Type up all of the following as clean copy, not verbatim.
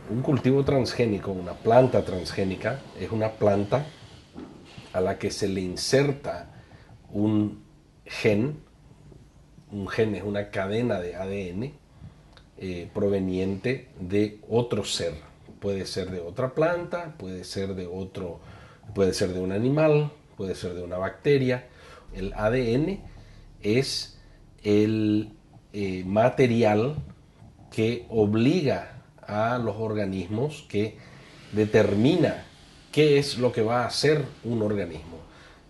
Un cultivo transgénico, una planta transgénica, es una planta a la que se le inserta un gen. Un gen es una cadena de ADN proveniente de otro ser. Puede ser de otra planta, puede ser de un animal, puede ser de una bacteria. El ADN es el material que obliga a los organismos, que determina qué es lo que va a hacer un organismo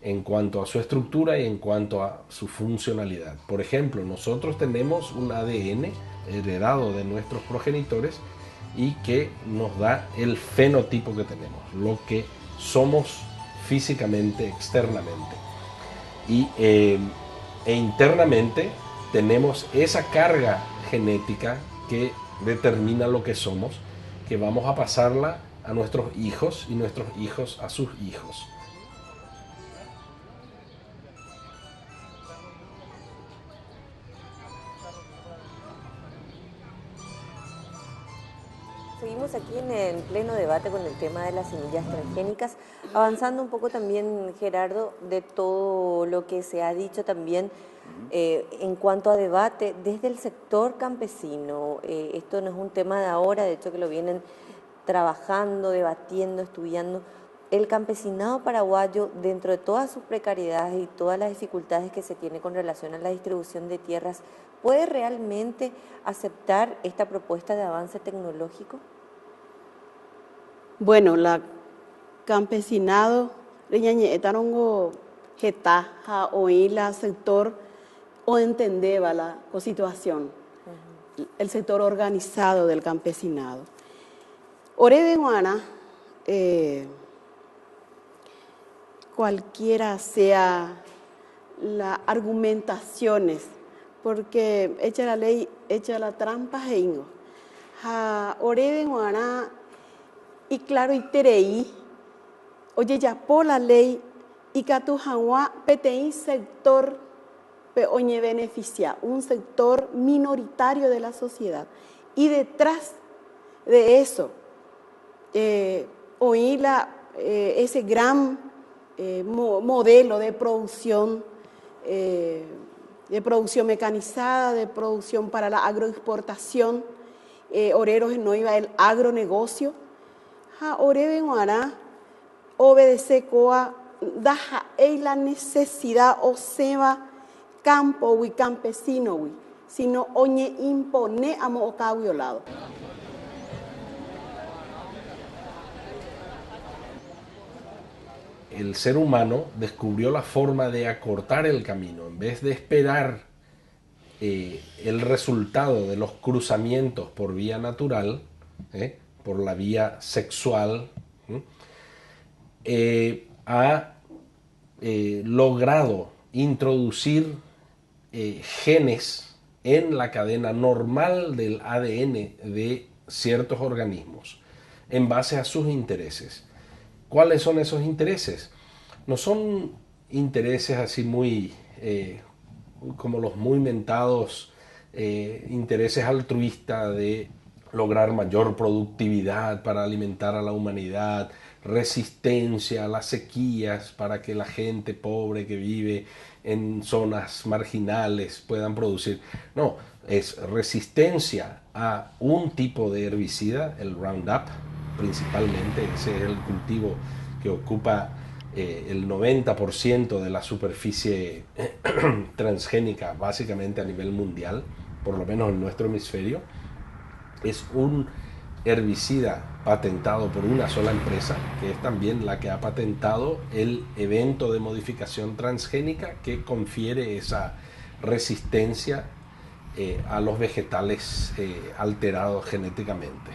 en cuanto a su estructura y en cuanto a su funcionalidad. Por ejemplo, nosotros tenemos un ADN heredado de nuestros progenitores y que nos da el fenotipo que tenemos, lo que somos físicamente, externamente. Y, e internamente tenemos esa carga genética que determina lo que somos, que vamos a pasarla a nuestros hijos y nuestros hijos a sus hijos. Seguimos aquí en el pleno debate con el tema de las semillas transgénicas, avanzando un poco también, Gerardo, de todo lo que se ha dicho también en cuanto a debate desde el sector campesino. Esto no es un tema de ahora, de hecho que lo vienen trabajando, debatiendo, estudiando. El campesinado paraguayo, dentro de todas sus precariedades y todas las dificultades que se tiene con relación a la distribución de tierras, ¿puede realmente aceptar esta propuesta de avance tecnológico? Bueno, la campesinado, reñañetarongo geta, ja oí la sector o entendeba la situación, el sector organizado del campesinado. Ore de Guana, cualquiera sea las argumentaciones, porque echa la ley, echa la trampa, heingo. Ja ore de Guana, y claro, y terei, oye, ya por la ley, y catujawa, petei sector, pe oñe beneficia, un sector minoritario de la sociedad. Y detrás de eso, oí ese gran modelo de producción mecanizada, de producción para la agroexportación, oreros no iba el agronegocio. Ja orebe guará obedece coa daja la necesidad o seba campo y campesino sino oñe impone amo oca violado. El ser humano descubrió la forma de acortar el camino. En vez de esperar el resultado de los cruzamientos por vía natural, por la vía sexual, ha logrado introducir genes en la cadena normal del ADN de ciertos organismos en base a sus intereses. ¿Cuáles son esos intereses? No son intereses así muy como los muy mentados intereses altruistas de lograr mayor productividad para alimentar a la humanidad, resistencia a las sequías para que la gente pobre que vive en zonas marginales puedan producir. No, es resistencia a un tipo de herbicida, el Roundup, principalmente. Ese es el cultivo que ocupa el 90% de la superficie transgénica, básicamente a nivel mundial, por lo menos en nuestro hemisferio. Es un herbicida patentado por una sola empresa, que es también la que ha patentado el evento de modificación transgénica que confiere esa resistencia a los vegetales alterados genéticamente.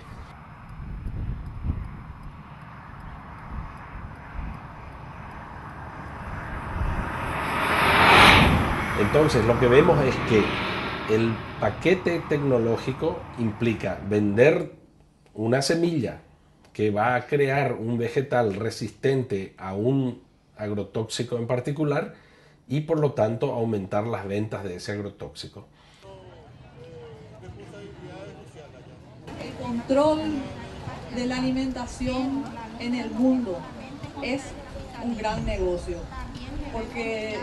Entonces, lo que vemos es que el paquete tecnológico implica vender una semilla que va a crear un vegetal resistente a un agrotóxico en particular y por lo tanto aumentar las ventas de ese agrotóxico. El control de la alimentación en el mundo es un gran negocio, porque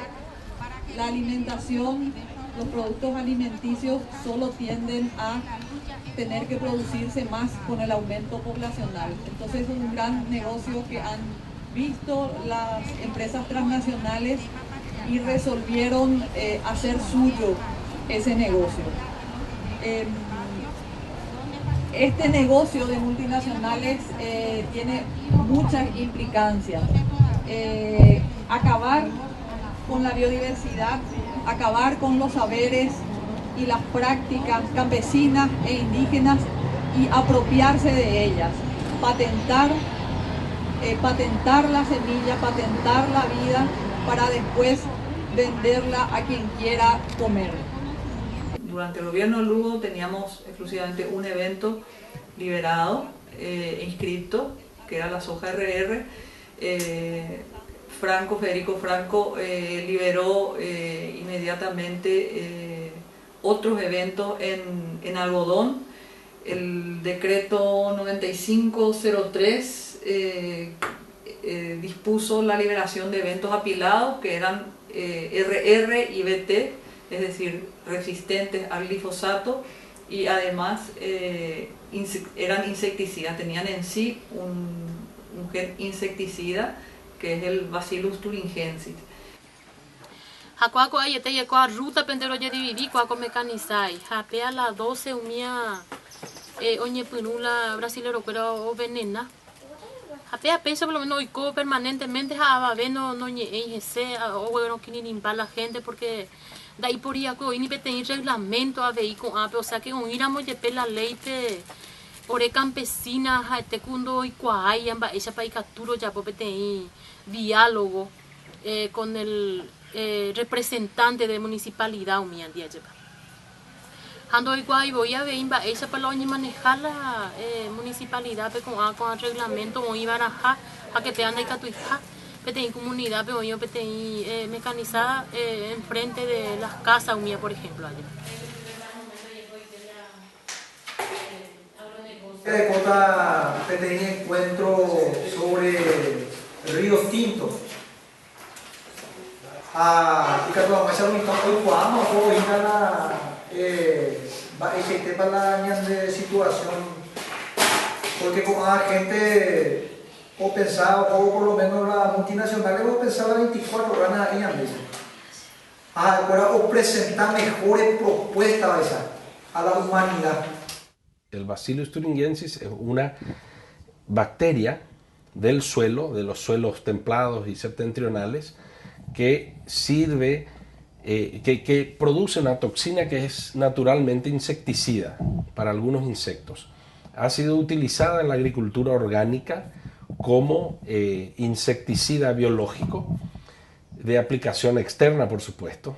la alimentación, los productos alimenticios solo tienden a tener que producirse más con el aumento poblacional. Entonces es un gran negocio que han visto las empresas transnacionales y resolvieron hacer suyo ese negocio. Este negocio de multinacionales tiene muchas implicancias. Acabar con la biodiversidad, acabar con los saberes y las prácticas campesinas e indígenas y apropiarse de ellas, patentar la semilla, patentar la vida para después venderla a quien quiera comer. Durante el gobierno de Lugo teníamos exclusivamente un evento liberado, inscripto, que era la soja RR. Federico Franco liberó inmediatamente otros eventos en algodón. El decreto 9503 dispuso la liberación de eventos apilados que eran RR y BT, es decir, resistentes al glifosato, y además eran insecticidas, tenían en sí un gen insecticida que es el Bacillus thuringiensis. Hakuako ayete yekua ruta pendero yedivivi kuako mecanizai. Hapea la 12 umia oñe punula brasilero pero venena. Hapea peso por lo menos oico permanentemente a veno no ñeese o bueno que ni la gente porque de ahí por ahí ni peten reglamento a vehículo o sea que un iramos yepe la ley te ore campesina este cundo y cuay amba esa país capturo ya popeten diálogo con el representante de municipalidad umía día lleva. Ando igual voy a ver esa para manejar la municipalidad con el reglamento o iban a que te anda y catuija peten comunidad pero yo peten mecanizada enfrente de las casas umía por ejemplo allá. De Cota peten encuentro sobre ríos tintos. Y que vamos a hacer un campo de Guamo, o ir a la gente para la de situación, porque como la gente o pensaba, o por lo menos la multinacional, o pensaba 24 horas en la ahora o presentar mejores propuestas a la humanidad. El Bacillus thuringiensis es una bacteria del suelo, de los suelos templados y septentrionales, que sirve, que produce una toxina que es naturalmente insecticida para algunos insectos. Ha sido utilizada en la agricultura orgánica como insecticida biológico, de aplicación externa, por supuesto.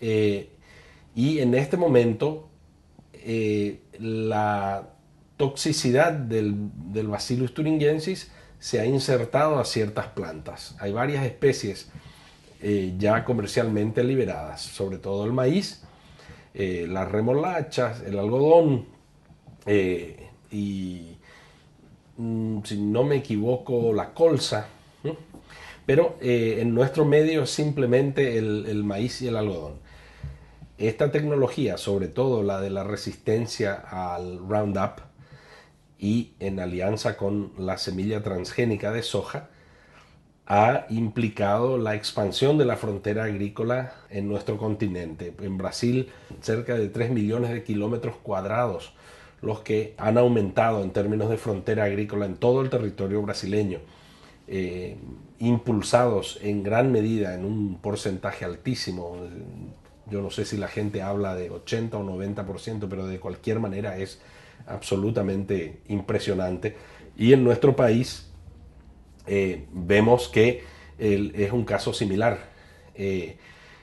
Y en este momento, la toxicidad del Bacillus thuringiensis se ha insertado a ciertas plantas. Hay varias especies ya comercialmente liberadas, sobre todo el maíz, las remolachas, el algodón y, si no me equivoco, la colza, ¿no? Pero en nuestro medio simplemente el maíz y el algodón. Esta tecnología, sobre todo la de la resistencia al Roundup y en alianza con la semilla transgénica de soja, ha implicado la expansión de la frontera agrícola en nuestro continente. En Brasil, cerca de 3 millones de kilómetros cuadrados los que han aumentado en términos de frontera agrícola en todo el territorio brasileño, impulsados en gran medida, en un porcentaje altísimo. Yo no sé si la gente habla de 80 o 90%, pero de cualquier manera es absolutamente impresionante. Y en nuestro país vemos que es un caso similar, en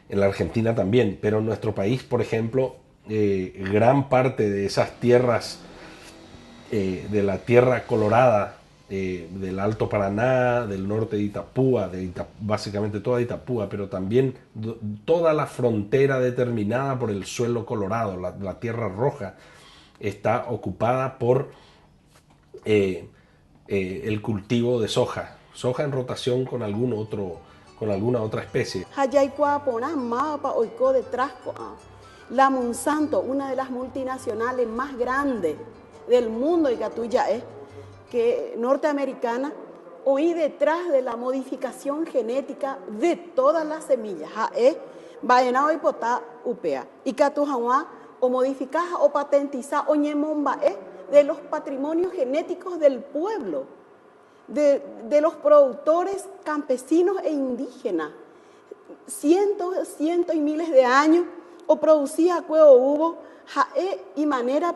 la Argentina también, pero en nuestro país, por ejemplo, gran parte de esas tierras, de la tierra colorada, del Alto Paraná, del norte de Itapúa, básicamente toda Itapúa, pero también toda la frontera determinada por el suelo colorado, la tierra roja, está ocupada por el cultivo de soja en rotación con alguna otra especie. La Monsanto, una de las multinacionales más grandes del mundo, y que norteamericana, hoy detrás de la modificación genética de todas las semillas, y o modificás o patentizás o de los patrimonios genéticos del pueblo, de los productores campesinos e indígenas. Cientos y miles de años, o producía cueo hubo, y manera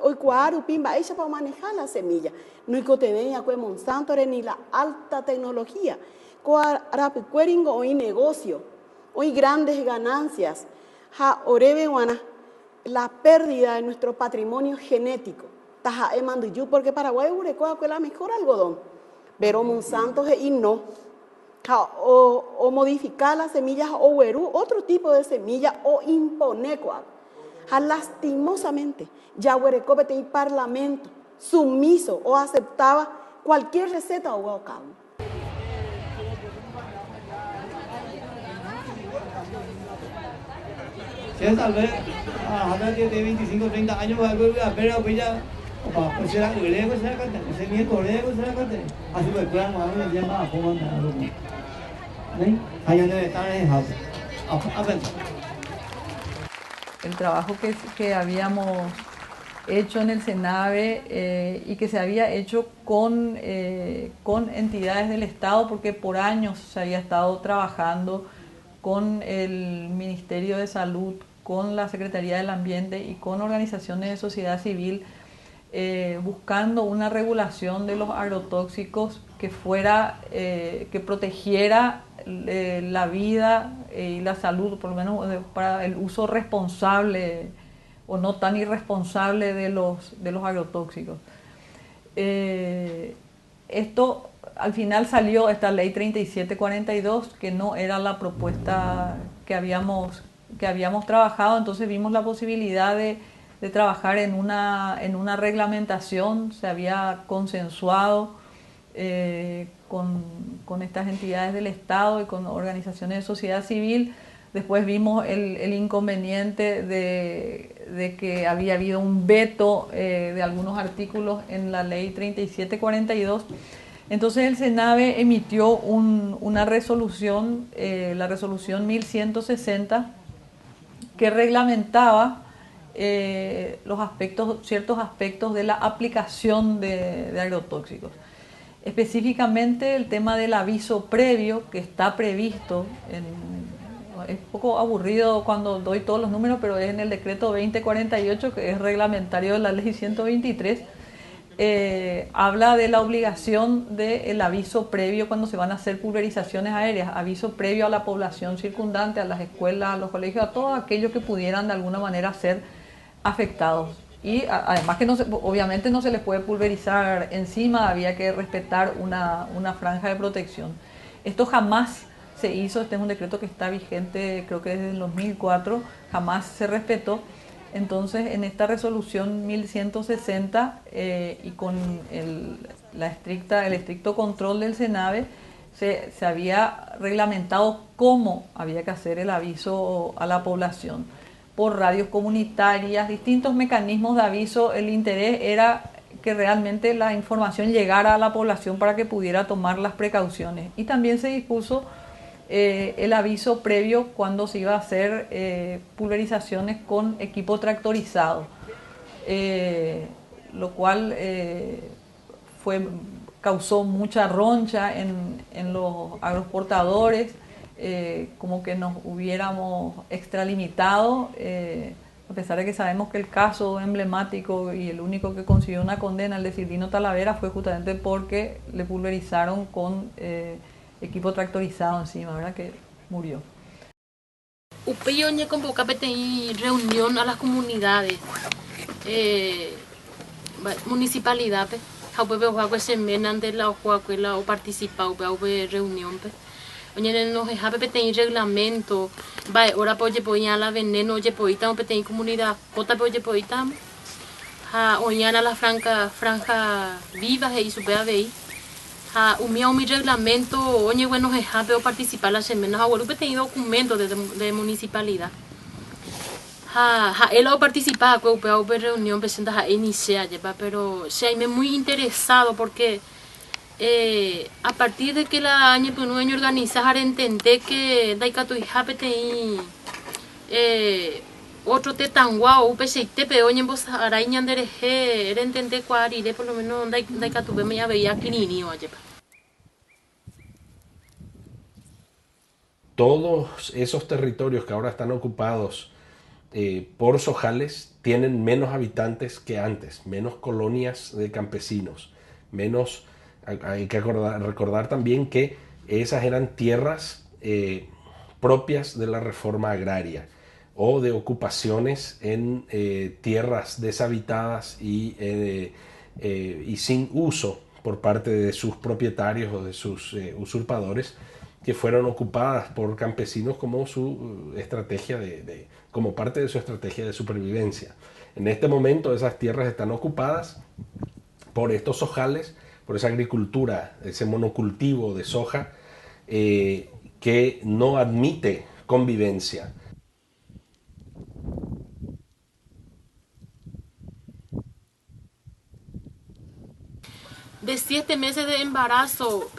hoy cuaru pimba ella para manejar la semilla. No hay que Monsanto ni la alta tecnología. Cueringo hoy negocio, hoy grandes ganancias. La pérdida de nuestro patrimonio genético. Porque Paraguay es la mejor algodón, pero Monsanto no. O modificar las semillas o otro tipo de semilla o imponer. Lastimosamente, ya Huerecope y parlamento sumiso o aceptaba cualquier receta o cabo. Si tal vez a de 25 o 30 años va a ver a Villa, pues será griego, será cante, ese nieto griego, será cante. Así pues, puedan más o menos llama a cómo andar. Allá no está en el El trabajo que habíamos hecho en el CENAVE y que se había hecho con entidades del Estado, porque por años se había estado trabajando con el Ministerio de Salud, con la Secretaría del Ambiente y con organizaciones de sociedad civil, buscando una regulación de los agrotóxicos que protegiera la vida y la salud, por lo menos para el uso responsable o no tan irresponsable de los agrotóxicos. Esto al final salió esta ley 3742, que no era la propuesta que habíamos trabajado. Entonces vimos la posibilidad de trabajar en una reglamentación. Se había consensuado con estas entidades del Estado y con organizaciones de sociedad civil. Después vimos el inconveniente de que había habido un veto de algunos artículos en la ley 3742. Entonces el CENAVE emitió una resolución, la resolución 1160, que reglamentaba ciertos aspectos de la aplicación de agrotóxicos. Específicamente el tema del aviso previo, que está previsto es un poco aburrido cuando doy todos los números, pero es en el decreto 2048, que es reglamentario de la ley 123, habla de la obligación del aviso previo cuando se van a hacer pulverizaciones aéreas, aviso previo a la población circundante, a las escuelas, a los colegios, a todos aquellos que pudieran de alguna manera ser afectados. Y además que obviamente no se les puede pulverizar encima, había que respetar una franja de protección. Esto jamás se hizo, este es un decreto que está vigente creo que desde el 2004, jamás se respetó. Entonces en esta resolución 1160 y con el estricto control del CENAVE se había reglamentado cómo había que hacer el aviso a la población. Por radios comunitarias, distintos mecanismos de aviso. El interés era que realmente la información llegara a la población para que pudiera tomar las precauciones. Y también se dispuso el aviso previo cuando se iba a hacer pulverizaciones con equipo tractorizado, lo cual causó mucha roncha en los agroexportadores, como que nos hubiéramos extralimitado, a pesar de que sabemos que el caso emblemático y el único que consiguió una condena, el de Silvino Talavera, fue justamente porque le pulverizaron con equipo tractorizado encima, ¿verdad? Que murió. Upeyo ne convoca reunión a las comunidades, municipalidades, jaupe semana de la o participar reunión. Oye, nos deja petein reglamento, va ahora poye poña la veneno, oye poita, petein comunidad, pota poye poita. oñana la franja viva y supea veí. Umía mi reglamento, oye, bueno, pero participar las semanas, ahora tenido documentos de municipalidad. Él ha participado en reunión, presenta iniciar, pero sí, me muy interesado porque a partir de que la año pues no organizar entender que daikatu hapetei otro te tan guau te pero en vos araña dereje era entender cuál y por lo menos daikatu me ya veía clínico allá. Todos esos territorios que ahora están ocupados por sojales tienen menos habitantes que antes, menos colonias de campesinos, menos. Hay que recordar también que esas eran tierras propias de la reforma agraria o de ocupaciones en tierras deshabitadas y sin uso por parte de sus propietarios o de sus usurpadores, que fueron ocupadas por campesinos como su estrategia como parte de su estrategia de supervivencia. En este momento esas tierras están ocupadas por estos sojales, por esa agricultura, ese monocultivo de soja que no admite convivencia. De 7 meses de embarazo,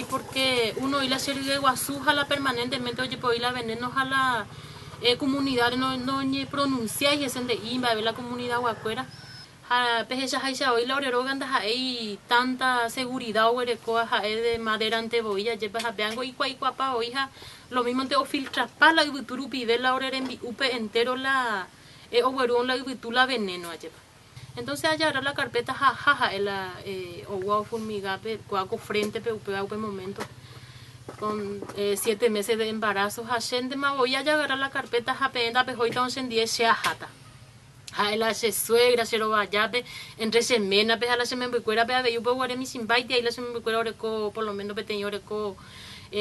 porque uno y la serie de Guazú jala permanentemente, oye, pues la veneno jala comunidad, no pronuncia y es de Imba, la comunidad guacuera. Hoy la oreroganda hay tanta seguridad de madera ante boilla, lleva beango y cuapa oija, lo mismo te filtra para la ibiturupi de la orera en upe entero la la ibitula veneno lleva. Entonces allá era la carpeta o guau fulmigape, guaco frente pe momento con 7 meses de embarazo, gente me voy a agarrar la carpeta japenda pejoita 11 se ajata. La se suegra se lo vaya entre semana a la semana recuerda pe yo puedo mi sin baite ahí la semana recuerda por lo menos tenía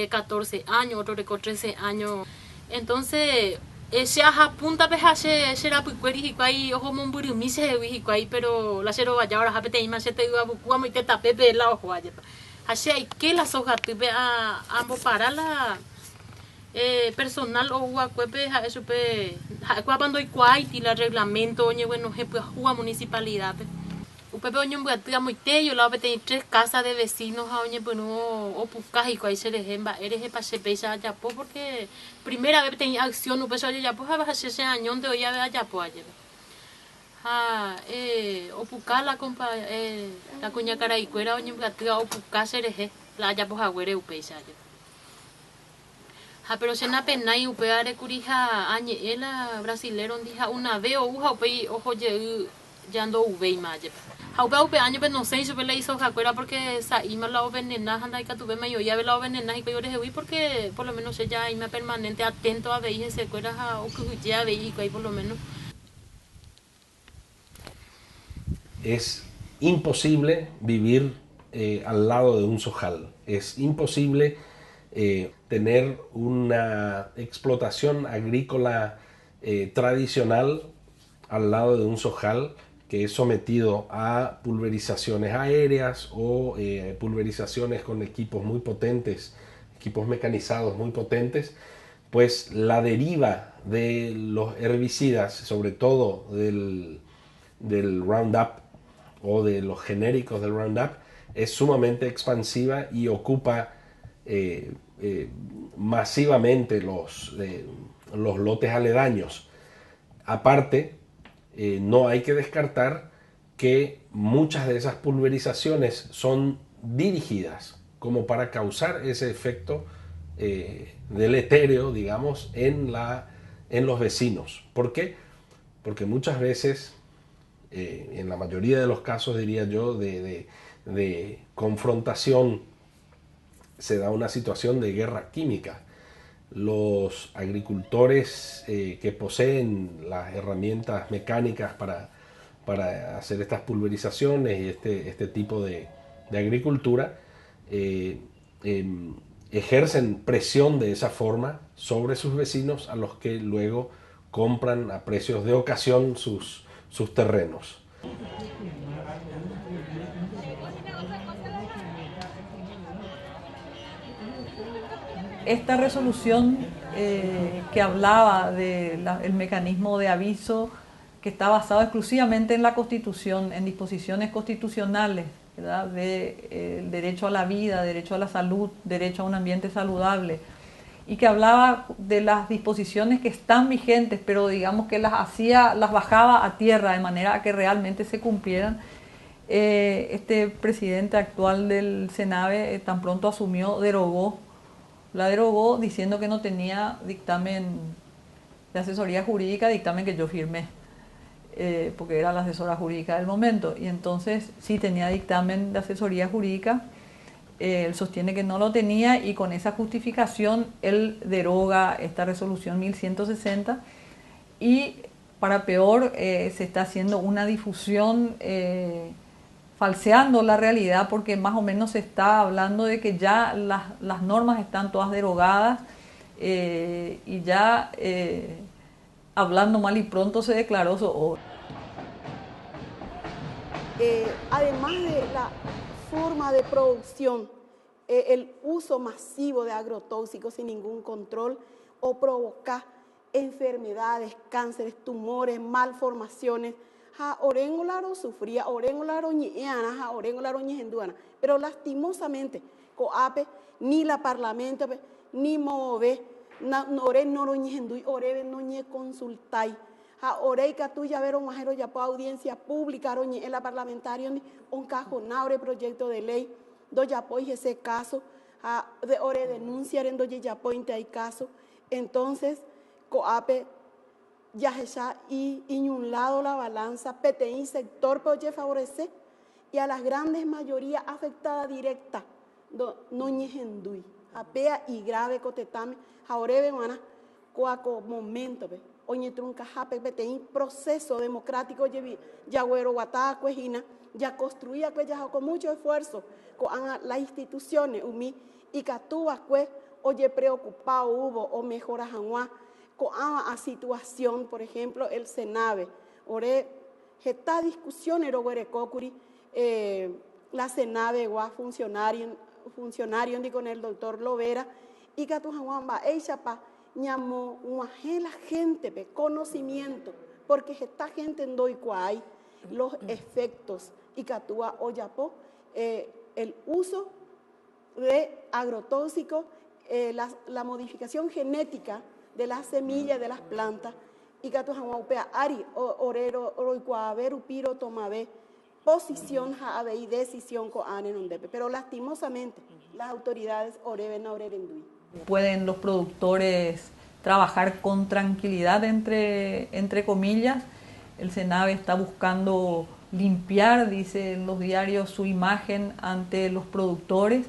14 años, otro reco 13 años. Entonces se apunta peja será puqueri y cuai ojo monburumi se cuai pero la cero vaya ahora japete más se te iba a muy te tape pe la ojo allá. Así hay que las hojas tuve a ambos para la personal o guacuepe eso pe cuando hay cuai y la reglamento oye bueno je pues juega municipalidad upepe oño muy tello la pete 3 casas de vecinos a oñe pues no o pucas y cuai se les eres pa se pesa ya porque primera vez tenía acción upe so ya pues a ese año de hoy ya ya pues ayer o pucas la compa la cuña cara y cuera oñe o pucas se les la ya pues agüere upe ya pero se na pena y upea de curija añe la brasilero dija una vez o uja upe ojo ya ando ube imaje upe año pero no sé si le hizo jacuera porque esa ima la venena anda y que tuve mayo ya ve la venena y que yo le porque por lo menos ella ima permanente atento a ver ese cuera o que ya ve y que por lo menos es imposible vivir al lado de un sojal, es imposible tener una explotación agrícola tradicional al lado de un sojal que es sometido a pulverizaciones aéreas o pulverizaciones con equipos muy potentes, equipos mecanizados muy potentes, pues la deriva de los herbicidas, sobre todo del Roundup o de los genéricos del Roundup, es sumamente expansiva y ocupa masivamente los lotes aledaños. Aparte, no hay que descartar que muchas de esas pulverizaciones son dirigidas como para causar ese efecto deletérea, digamos, en los vecinos. ¿Por qué? Porque muchas veces, en la mayoría de los casos, diría yo, de confrontación, se da una situación de guerra química. Los agricultores que poseen las herramientas mecánicas para hacer estas pulverizaciones y este tipo de agricultura ejercen presión de esa forma sobre sus vecinos, a los que luego compran a precios de ocasión sus terrenos. Esta resolución que hablaba del mecanismo de aviso, que está basado exclusivamente en la Constitución, en disposiciones constitucionales, ¿verdad?, del derecho a la vida, derecho a la salud, derecho a un ambiente saludable, y que hablaba de las disposiciones que están vigentes, pero digamos que las bajaba a tierra de manera a que realmente se cumplieran. Este presidente actual del Senave, tan pronto asumió, la derogó diciendo que no tenía dictamen de asesoría jurídica, dictamen que yo firmé, porque era la asesora jurídica del momento, y entonces sí tenía dictamen de asesoría jurídica. Él sostiene que no lo tenía, y con esa justificación él deroga esta resolución 1160, y para peor se está haciendo una difusión falseando la realidad, porque más o menos se está hablando de que ya las normas están todas derogadas, y ya hablando mal y pronto se declaró además de la forma de producción, el uso masivo de agrotóxicos sin ningún control o provocar enfermedades, cánceres, tumores, malformaciones. Orengolaro sufría, orengolaro ñeana, orengolaro ñehenduana, pero lastimosamente, coape, ni la parlamento, ni move, ore noro ñehendui, orebe no ñe consultai. Orei catuya vero majero ya po audiencia pública roñe en la parlamentaria ni un cajonaure proyecto de ley do ya po ese caso de ore denunciar en do ya po hay caso. Entonces coape ya y un lado la balanza PTI sector pero favorece, y a las grandes mayorías afectadas directa no ñehendui apea y grave cotetame jaorebe mana coaco momento oñe trunca jape PTI proceso democrático ya güero guatá cuejina ya construía que ya con mucho esfuerzo con las instituciones umi y catúa que oye preocupado hubo o mejora januá con a situación, por ejemplo, el Senave. Ore, esta discusión era cocuri, la Senave gua funcionario con el doctor Lovera, y que tu jaguamba, pa ñamo la gente, conocimiento, porque esta gente en doy hay los efectos, y que tu oyapo, el uso de agrotóxicos, la modificación genética de las semillas de las plantas, y que tu jaguaupea ari orero roicuaver upiro tomabe posición jave y decisión coane nondepe, pero lastimosamente las autoridades oreben a orerendui. Pueden los productores trabajar con tranquilidad, entre comillas. El Senave está buscando limpiar, dice en los diarios, su imagen ante los productores,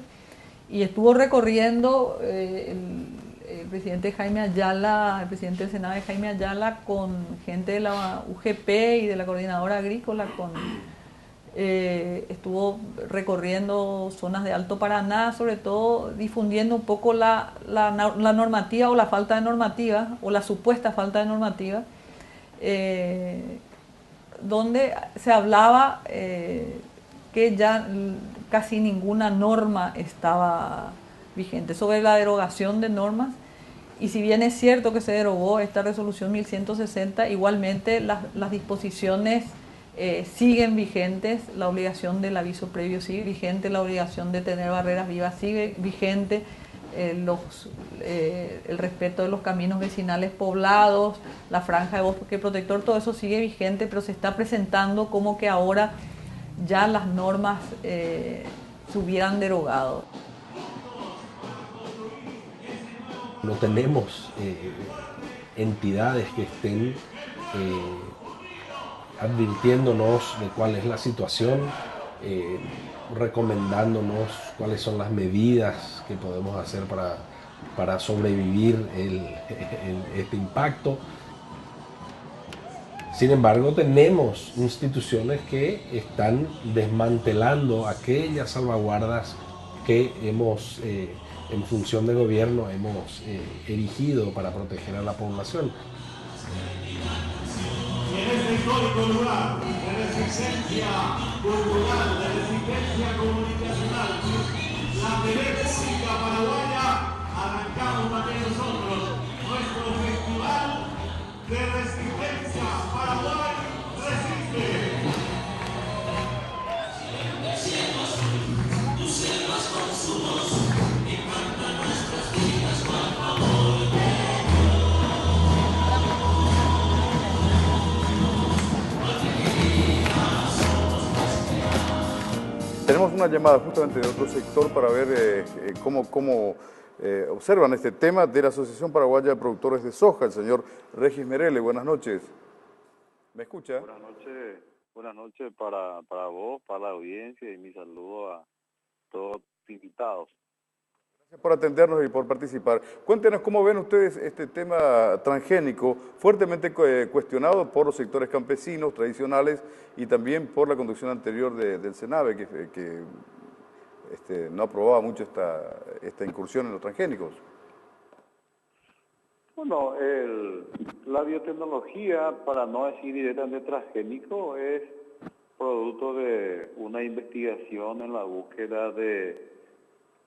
y estuvo recorriendo el presidente Jaime Ayala, el presidente del Senado Jaime Ayala, con gente de la UGP y de la Coordinadora Agrícola, estuvo recorriendo zonas de Alto Paraná, sobre todo difundiendo un poco la normativa o la falta de normativa, o la supuesta falta de normativa, donde se hablaba que ya casi ninguna norma estaba vigente, sobre la derogación de normas. Y si bien es cierto que se derogó esta resolución 1160, igualmente las disposiciones siguen vigentes, la obligación del aviso previo sigue vigente, la obligación de tener barreras vivas sigue vigente, el respeto de los caminos vecinales poblados, la franja de bosque protector, todo eso sigue vigente, pero se está presentando como que ahora ya las normas se hubieran derogado. No tenemos entidades que estén advirtiéndonos de cuál es la situación, recomendándonos cuáles son las medidas que podemos hacer para sobrevivir este impacto. Sin embargo, tenemos instituciones que están desmantelando aquellas salvaguardas que hemos, en función de gobierno, hemos erigido para proteger a la población. histórico lugar de resistencia cultural, de resistencia comunicacional, la República Paraguaya, arrancamos también nosotros nuestro festival de resistencia. Paraguay resiste. Tus selvas consumos impactan nuestras vidas con favor. Tenemos una llamada justamente de otro sector para ver cómo observan este tema de la Asociación Paraguaya de Productores de Soja, el señor Regis Merelle. Buenas noches. ¿Me escucha? Buenas noches para vos, para la audiencia y mi saludo a todos los invitados. Gracias por atendernos y por participar. Cuéntenos cómo ven ustedes este tema transgénico, fuertemente cuestionado por los sectores campesinos tradicionales y también por la conducción anterior del Sename, que no aprobaba mucho esta incursión en los transgénicos. Bueno, la biotecnología, para no decir directamente transgénico, es producto de una investigación en la búsqueda de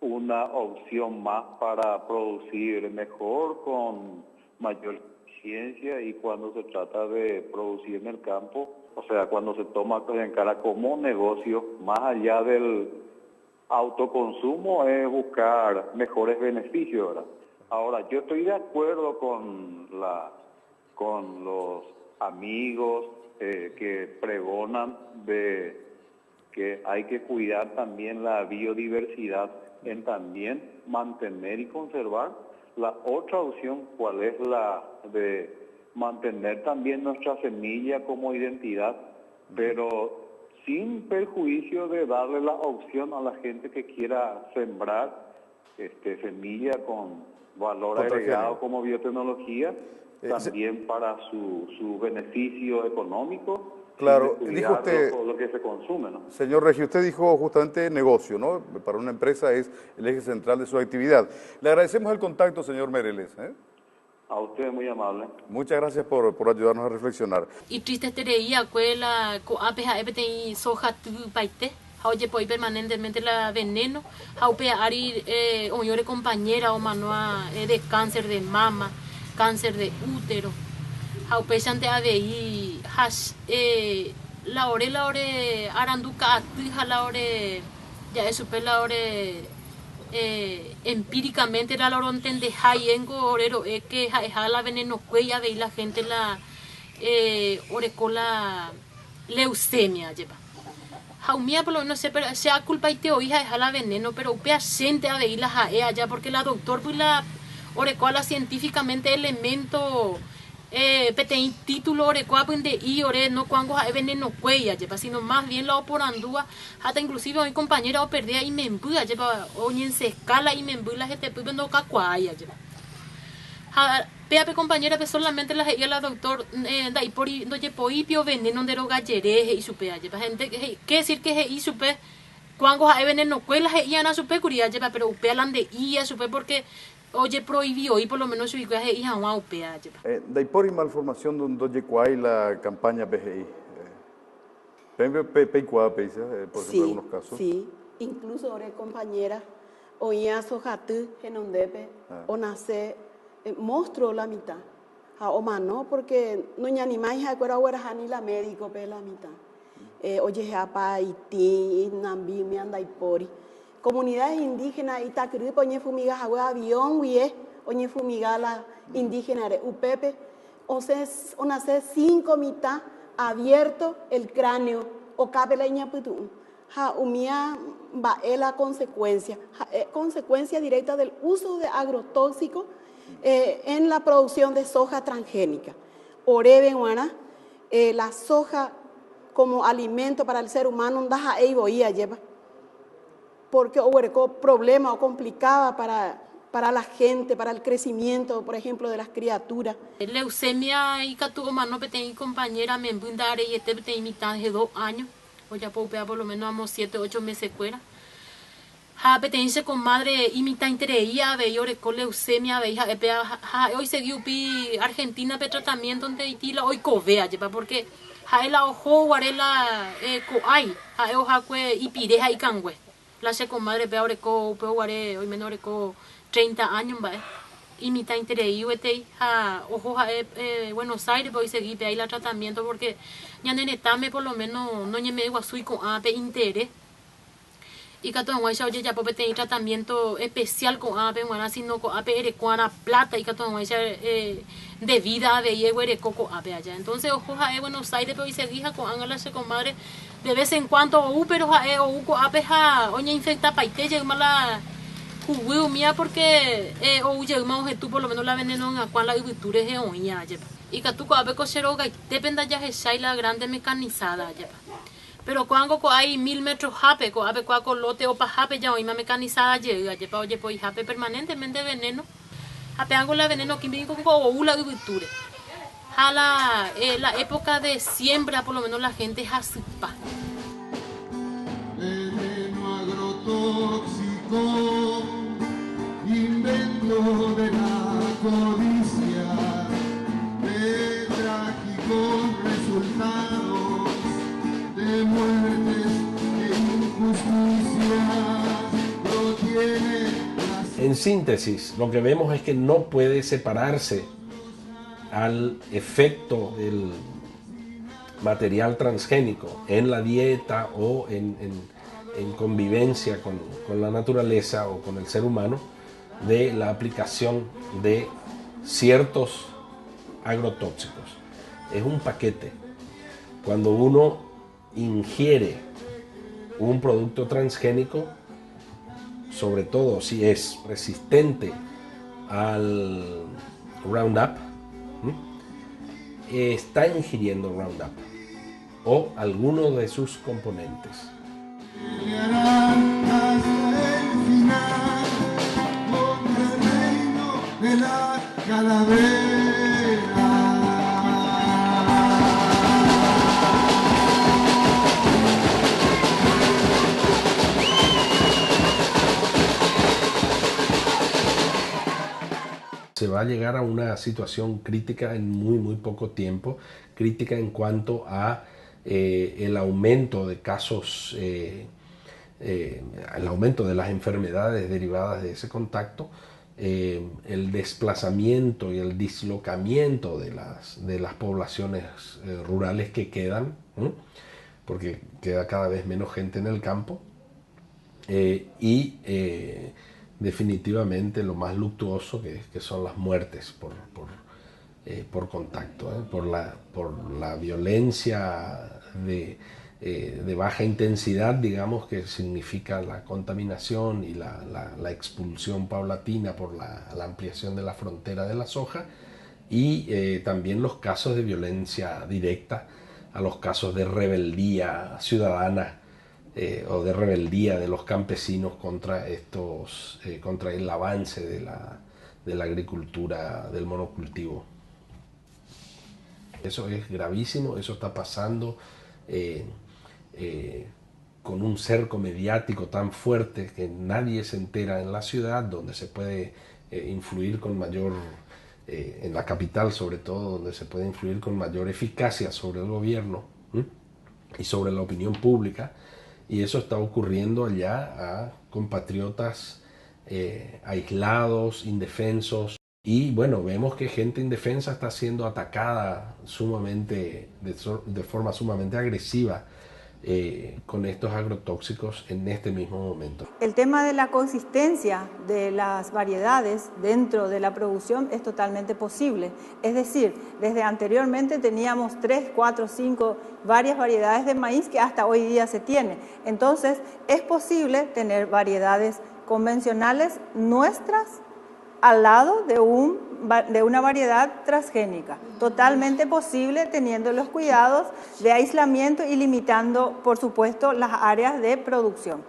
una opción más para producir mejor, con mayor eficiencia, y cuando se trata de producir en el campo, o sea, cuando se toma en cara como negocio, más allá del autoconsumo, es buscar mejores beneficios, ¿verdad? Ahora, yo estoy de acuerdo con los amigos que pregonan de que hay que cuidar también la biodiversidad, en también mantener y conservar. La otra opción, ¿cuál es? La de mantener también nuestra semilla como identidad, pero sin perjuicio de darle la opción a la gente que quiera sembrar semilla con valor agregado como biotecnología, también para su beneficio económico. Claro, dijo usted, lo que se consume, ¿no? Señor Regis, usted dijo justamente negocio, ¿no? Para una empresa es el eje central de su actividad. Le agradecemos el contacto, señor Mereles. A usted, muy amable. Muchas gracias por ayudarnos a reflexionar. Y triste tereía, cuela, coapeja, ebete soja tu paite. Oye, pues permanentemente la veneno. Jaupe ari, oyore compañera o manoa de cáncer de mama, cáncer de útero. Jaupe sante avei hash la ore aranduca atija la ore ya es super la ore empíricamente la oro entende hayengo orero que la veneno cuella ve la gente la orecola leucemia lleva. Jaumía por lo menos sé, pero sea culpa y te oía dejar la veneno, pero upea gente a ver la jaea allá porque la doctor pues la orecola científicamente elemento petein título orecoa pues de i ore no cuango hay veneno cuella lleva, sino más bien la oporandúa hasta inclusive hoy compañera o perdía y me embuda lleva hoy en se escala y me embuda gente pues no cacuaya lleva. Peape compañera que solamente la la doctor dai por no lle poipio veneno de roga yere y supea lleva gente que decir que y supe cuando hay veneno cuela y ana supe curia lleva pero upealan de ia supe porque oye prohibió y por lo menos su hija y a una upea lleva dai por malformación donde cuai la campaña PGI por ejemplo, en algunos casos. Sí, incluso ahora compañera oía sojatu genondepe o nace mostró la mitad. O más no, porque no ni animáis a cuera ni la médico pe la mitad. Oye, apa Haití, Nambi, me anda y pori. Comunidades indígenas, Itacri, oye fumiga agua avión, oye fumiga la indígena de Upepe. O nace 5 mitad abierto el cráneo, o cabe la ñaputu. Umía va la consecuencia, consecuencia directa del uso de agrotóxicos en la producción de soja transgénica. Oreben, la soja como alimento para el ser humano, lleva. Porque hubo problema o complicaba para la gente, para el crecimiento, por ejemplo, de las criaturas. Leucemia y catu humano petén compañera me embundare y este petén mitad de 2 años. O ya puedo por lo menos vamos 7, 8 meses fuera. Petense con madre imita intereía, veía con leucemia, veía hoy se dio Argentina pe tratamiento donde Haití hoy covea lleva porque Jaela ojo guarela coay, jaeo jacue ipireja y cangüe. La se comadre peoreco, guare, hoy menoreco 30 años, ¿vale? Y mitad interés, ojo, Buenos Aires, voy a seguir ahí la tratamiento porque ya nenetame por lo menos no me guasui con ape interés. Y que todo el mundo ya puede tener tratamiento especial con ape, bueno, sino con ape erecuana plata y que todo el mundo de vida de yegua erecoco ape allá. Entonces, ojo, Buenos Aires, pero y seguir con ángeles se comadre de vez en cuando, pero con ape, oye, infecta paite, llega mala. Jugueo mía porque oye más tú por lo menos la veneno en la cual la agricultura es oña y que tú cada vez que depende ya de la grande mecanizada pero cuando hay 1000 metros jape con lote o pa jape ya hoy más mecanizada llega oye pues jape permanentemente veneno jape hago la veneno que me con la agricultura a la época de siembra por lo menos la gente es así pa veneno agrotóxico, invento de la codicia, de trágicos resultados, de muertes e injusticias, no tiene las... En síntesis, lo que vemos es que no puede separarse al efecto del material transgénico en la dieta o en convivencia con la naturaleza o con el ser humano de la aplicación de ciertos agrotóxicos. Es un paquete. Cuando uno ingiere un producto transgénico, sobre todo si es resistente al Roundup, está ingiriendo Roundup o alguno de sus componentes. Hasta el final, contra el reino de la calavera. Se va a llegar a una situación crítica en muy poco tiempo, crítica en cuanto a el aumento de casos, el aumento de las enfermedades derivadas de ese contacto, el desplazamiento y el dislocamiento de las poblaciones rurales que quedan, porque queda cada vez menos gente en el campo, y definitivamente lo más luctuoso que son las muertes por contacto, por la violencia de baja intensidad, digamos, que significa la contaminación y la expulsión paulatina por la ampliación de la frontera de la soja, y también los casos de violencia directa, a los casos de rebeldía ciudadana o de rebeldía de los campesinos contra el avance de la agricultura, del monocultivo. Eso es gravísimo, eso está pasando con un cerco mediático tan fuerte que nadie se entera en la ciudad, donde se puede influir con mayor, en la capital sobre todo, donde se puede influir con mayor eficacia sobre el gobierno y sobre la opinión pública, y eso está ocurriendo allá a compatriotas aislados, indefensos. Y bueno, vemos que gente indefensa está siendo atacada de forma sumamente agresiva con estos agrotóxicos en este mismo momento. El tema de la coexistencia de las variedades dentro de la producción es totalmente posible. Es decir, desde anteriormente teníamos 3, 4, 5, varias variedades de maíz que hasta hoy día se tiene. Entonces, es posible tener variedades convencionales nuestras al lado de una variedad transgénica. Totalmente posible teniendo los cuidados de aislamiento y limitando, por supuesto, las áreas de producción.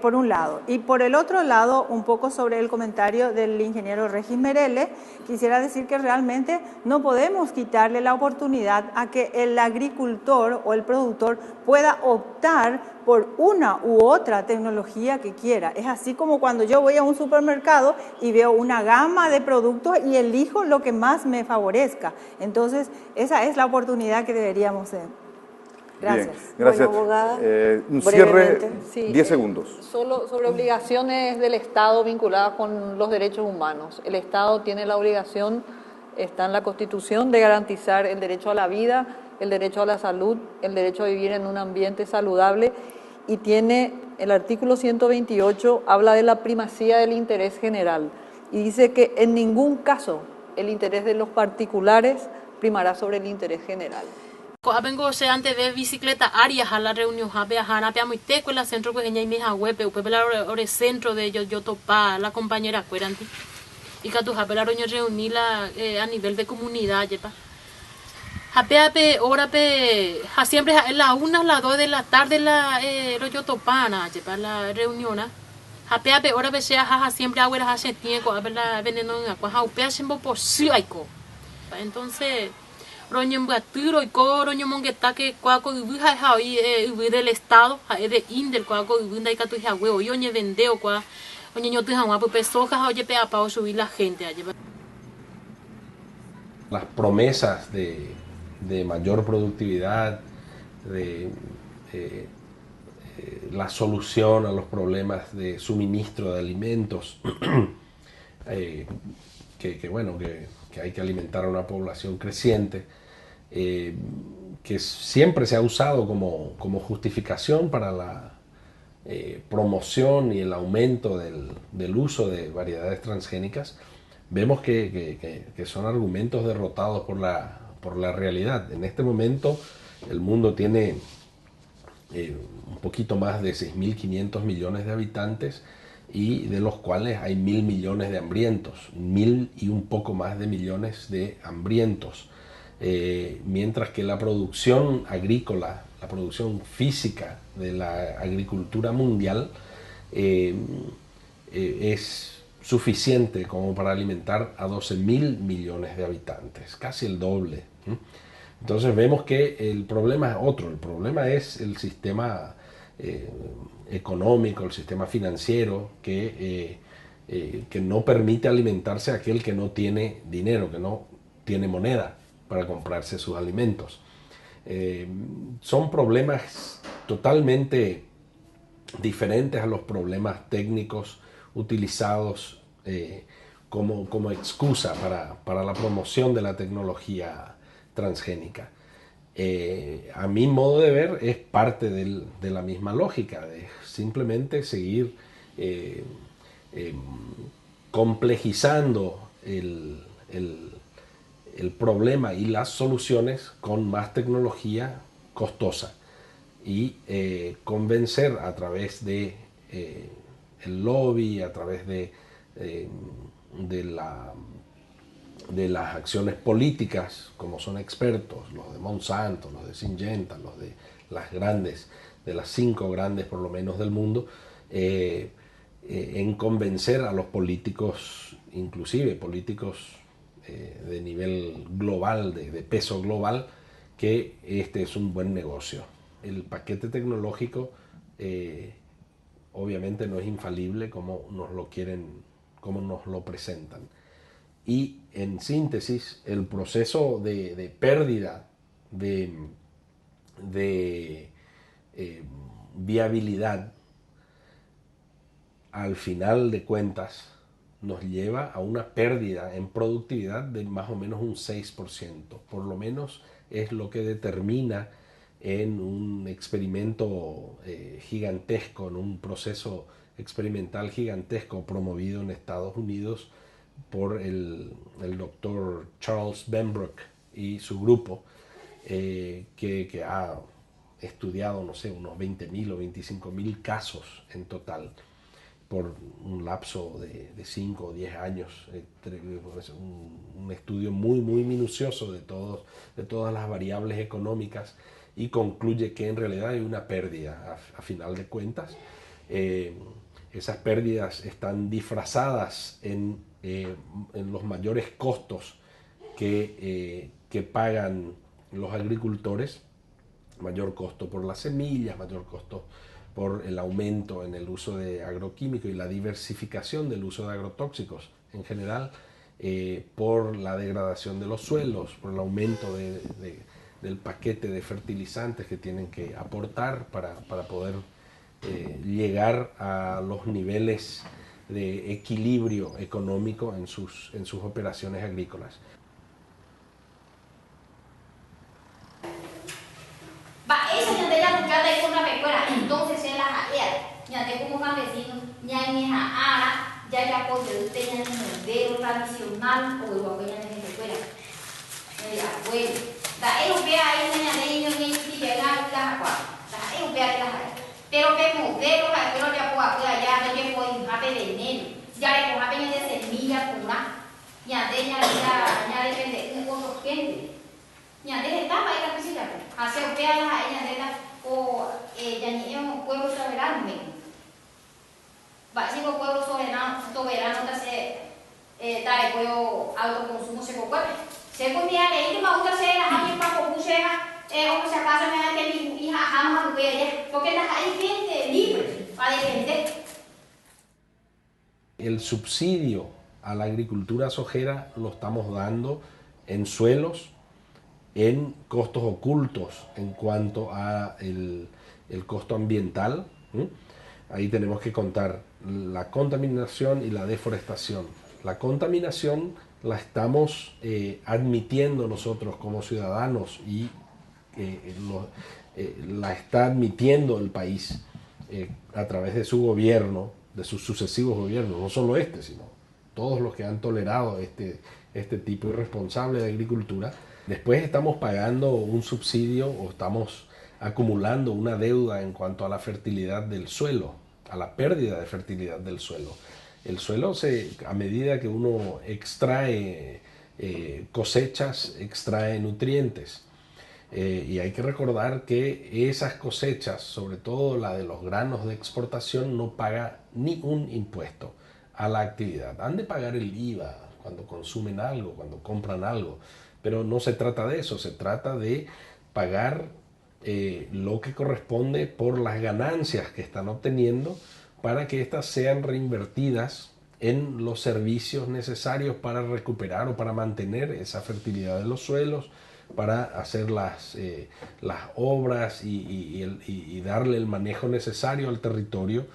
por un lado. Y por el otro lado, un poco sobre el comentario del ingeniero Regis Merelle, quisiera decir que realmente no podemos quitarle la oportunidad a que el agricultor o el productor pueda optar por una u otra tecnología que quiera. Es así como cuando yo voy a un supermercado y veo una gama de productos y elijo lo que más me favorezca. Entonces, esa es la oportunidad que deberíamos tener. Gracias. Bien, gracias. Bueno, abogada, un cierre, brevemente. Sí, 10 segundos. Solo sobre obligaciones del Estado vinculadas con los derechos humanos. El Estado tiene la obligación, está en la Constitución, de garantizar el derecho a la vida, el derecho a la salud, el derecho a vivir en un ambiente saludable, y tiene el artículo 128, habla de la primacía del interés general y dice que en ningún caso el interés de los particulares primará sobre el interés general. Vengo se ante de bicicleta áreas a la reunión a viajar a muy teco la centro que ella y mi web la ore centro de yo topa la compañera cueranti y que tu la reunir a nivel de comunidad yepa hape hora pe siempre a la 1 a las 2 de la tarde la yo topana yepa la reunión hape hora pe sea siempre agüera hace tiempo a ver la veneno en agua hape siempre por siaico entonces roño baturo y roño mongueta que cuaco ubuja hawi del estado de indel cuaco ubunda y catu ya huevo yo ne vendeo cua oño yo tu hawa pues soja oye pe apa subir la gente allá. Las promesas de mayor productividad, de la solución a los problemas de suministro de alimentos, que hay que alimentar a una población creciente, que siempre se ha usado como justificación para la promoción y el aumento del uso de variedades transgénicas, vemos que son argumentos derrotados por la realidad. En este momento el mundo tiene un poquito más de 6.500 millones de habitantes y de los cuales hay 1.000 millones de hambrientos, 1.000 y un poco más de millones de hambrientos. Mientras que la producción agrícola, la producción física de la agricultura mundial es suficiente como para alimentar a 12.000 millones de habitantes, casi el doble. Entonces vemos que el problema es otro, el problema es el sistema económico, el sistema financiero que no permite alimentarse a aquel que no tiene dinero, que no tiene moneda para comprarse sus alimentos. Son problemas totalmente diferentes a los problemas técnicos utilizados como excusa para la promoción de la tecnología transgénica. A mi modo de ver es parte de la misma lógica, de simplemente seguir complejizando el problema y las soluciones con más tecnología costosa y convencer a través de el lobby, a través de las acciones políticas, como son expertos, los de Monsanto, los de Syngenta, los de de las 5 grandes por lo menos del mundo, en convencer a los políticos, inclusive políticos de nivel global, de peso global, que este es un buen negocio. El paquete tecnológico obviamente no es infalible como nos lo presentan. Y en síntesis, el proceso de pérdida de viabilidad, al final de cuentas, nos lleva a una pérdida en productividad de más o menos un 6%. Por lo menos es lo que determina en un experimento gigantesco, en un proceso experimental gigantesco promovido en Estados Unidos por el doctor Charles Benbrook y su grupo, que ha estudiado, no sé, unos 20.000 o 25.000 casos en total por un lapso de 5 o 10 años, un estudio muy minucioso de todas las variables económicas, y concluye que en realidad hay una pérdida a final de cuentas, esas pérdidas están disfrazadas en los mayores costos que pagan los agricultores, mayor costo por las semillas, mayor costo por el aumento en el uso de agroquímicos y la diversificación del uso de agrotóxicos en general, por la degradación de los suelos, por el aumento del paquete de fertilizantes que tienen que aportar para poder llegar a los niveles de equilibrio económico en sus operaciones agrícolas. Esa ñande ya buscada y con la pecuera, entonces se las haría. Ñande como campesino, ñande ara, ya puede usted ñande modelo tradicional o igual que ñande pecuera. El abuelo. Da europea ahí ñande niños ni llega la agua. Da europea la agua. Pero que modelo la pero ya puedo allá, ya puedo hacer de enero. Ya le coja peña de semilla pura. Ñande ya depende de otros gente. Ñande está para ir a visitar. Hace opea la ñande o ya ni un pueblo soberano. Va a ser un pueblo soberano que se da el pueblo autoconsumo se cocuepe. Se comía de ir para otra cena, alguien para copucheja, o sea, casa me da que mi hija jamás a comer, porque hay gente libre para defender. El subsidio a la agricultura sojera lo estamos dando en suelos, en costos ocultos en cuanto a el costo ambiental. Ahí tenemos que contar la contaminación y la deforestación. La contaminación la estamos admitiendo nosotros como ciudadanos y la está admitiendo el país a través de su gobierno, de sus sucesivos gobiernos, no solo este, sino todos los que han tolerado este tipo irresponsable de agricultura. Después estamos pagando un subsidio o estamos acumulando una deuda en cuanto a la fertilidad del suelo, a la pérdida de fertilidad del suelo. El suelo, a medida que uno extrae cosechas, extrae nutrientes. Y hay que recordar que esas cosechas, sobre todo la de los granos de exportación, no paga ni un impuesto a la actividad. Han de pagar el IVA cuando consumen algo, cuando compran algo. Pero no se trata de eso, se trata de pagar lo que corresponde por las ganancias que están obteniendo para que éstas sean reinvertidas en los servicios necesarios para recuperar o para mantener esa fertilidad de los suelos, para hacer las obras y darle el manejo necesario al territorio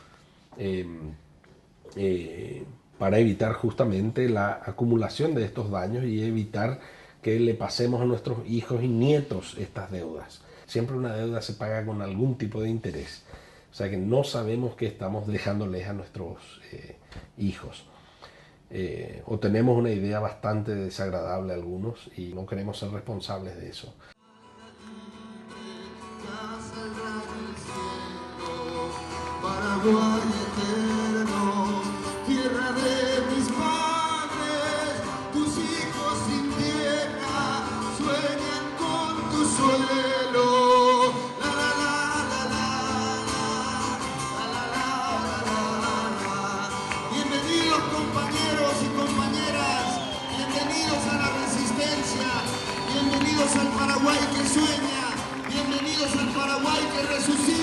para evitar justamente la acumulación de estos daños y evitar que le pasemos a nuestros hijos y nietos estas deudas. Siempre una deuda se paga con algún tipo de interés. O sea que no sabemos qué estamos dejándoles a nuestros hijos. O tenemos una idea bastante desagradable algunos y no queremos ser responsables de eso. Tierra de mis padres, tus hijos sin tierra sueñan con tu suelo. La la la la la la. Bienvenidos compañeros y compañeras, bienvenidos a la resistencia, bienvenidos al Paraguay que sueña, bienvenidos al Paraguay que resucita.